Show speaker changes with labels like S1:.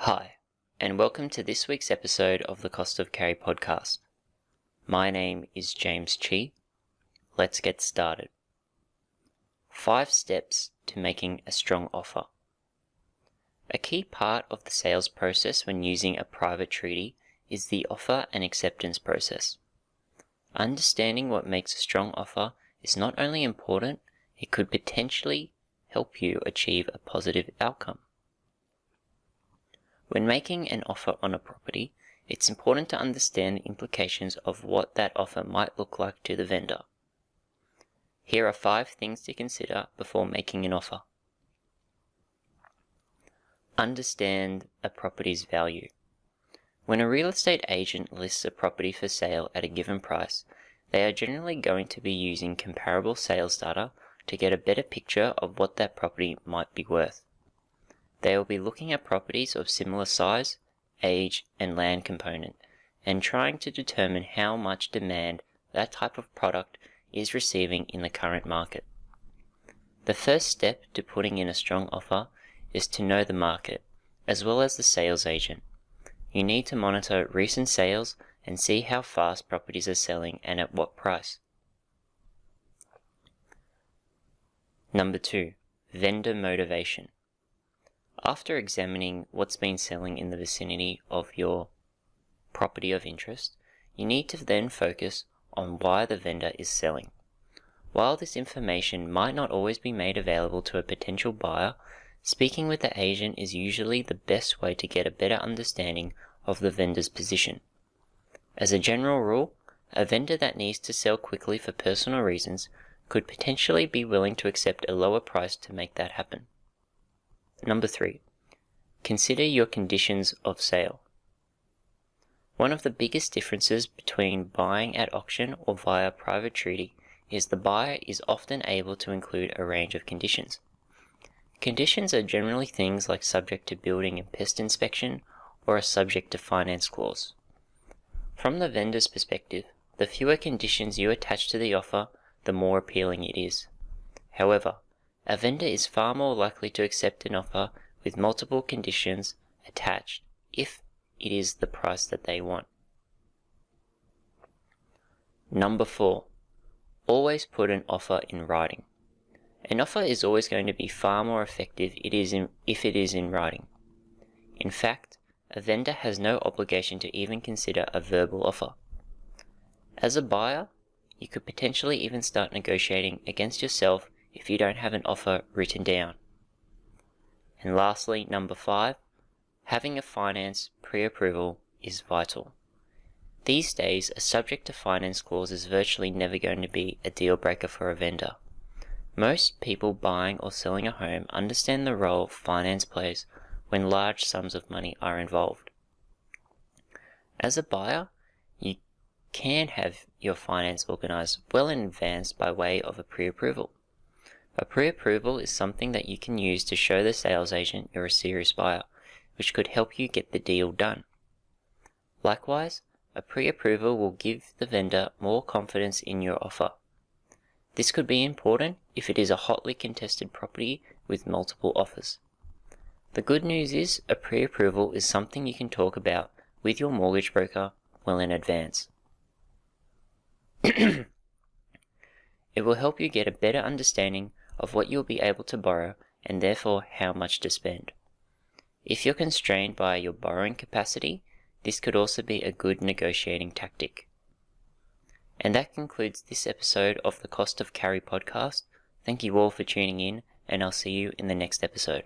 S1: Hi, and welcome to this week's episode of the CostofCarry podcast. My name is James Chi. Let's get started. 5 steps to making a strong offer. A key part of the sales process when using a private treaty is the offer and acceptance process. Understanding what makes a strong offer is not only important, it could potentially help you achieve a positive outcome. When making an offer on a property, it's important to understand the implications of what that offer might look like to the vendor. Here are 5 things to consider before making an offer. Understand a property's value. When a real estate agent lists a property for sale at a given price, they are generally going to be using comparable sales data to get a better picture of what that property might be worth. They will be looking at properties of similar size, age, and land component, and trying to determine how much demand that type of product is receiving in the current market. The first step to putting in a strong offer is to know the market, as well as the sales agent. You need to monitor recent sales and see how fast properties are selling and at what price. Number 2. Vendor motivation. After examining what's been selling in the vicinity of your property of interest, you need to then focus on why the vendor is selling. While this information might not always be made available to a potential buyer, speaking with the agent is usually the best way to get a better understanding of the vendor's position. As a general rule, a vendor that needs to sell quickly for personal reasons could potentially be willing to accept a lower price to make that happen. Number 3. Consider your conditions of sale. One of the biggest differences between buying at auction or via private treaty is the buyer is often able to include a range of conditions. Conditions are generally things like subject to building and pest inspection or a subject to finance clause. From the vendor's perspective, the fewer conditions you attach to the offer, the more appealing it is. However, a vendor is far more likely to accept an offer with multiple conditions attached if it is the price that they want. Number 4. Always put an offer in writing. An offer is always going to be far more effective if it is in writing. In fact, a vendor has no obligation to even consider a verbal offer. As a buyer, you could potentially even start negotiating against yourself if you don't have an offer written down. And lastly, number 5, having a finance pre-approval is vital. These days, a subject to finance clause is virtually never going to be a deal breaker for a vendor. Most people buying or selling a home understand the role finance plays when large sums of money are involved. As a buyer, you can have your finance organized well in advance by way of a pre-approval. A pre-approval is something that you can use to show the sales agent you're a serious buyer, which could help you get the deal done. Likewise, a pre-approval will give the vendor more confidence in your offer. This could be important if it is a hotly contested property with multiple offers. The good news is a pre-approval is something you can talk about with your mortgage broker well in advance. It will help you get a better understanding of what you'll be able to borrow and therefore how much to spend. If you're constrained by your borrowing capacity, this could also be a good negotiating tactic. And that concludes this episode of the CostofCarry podcast. Thank you all for tuning in, and I'll see you in the next episode.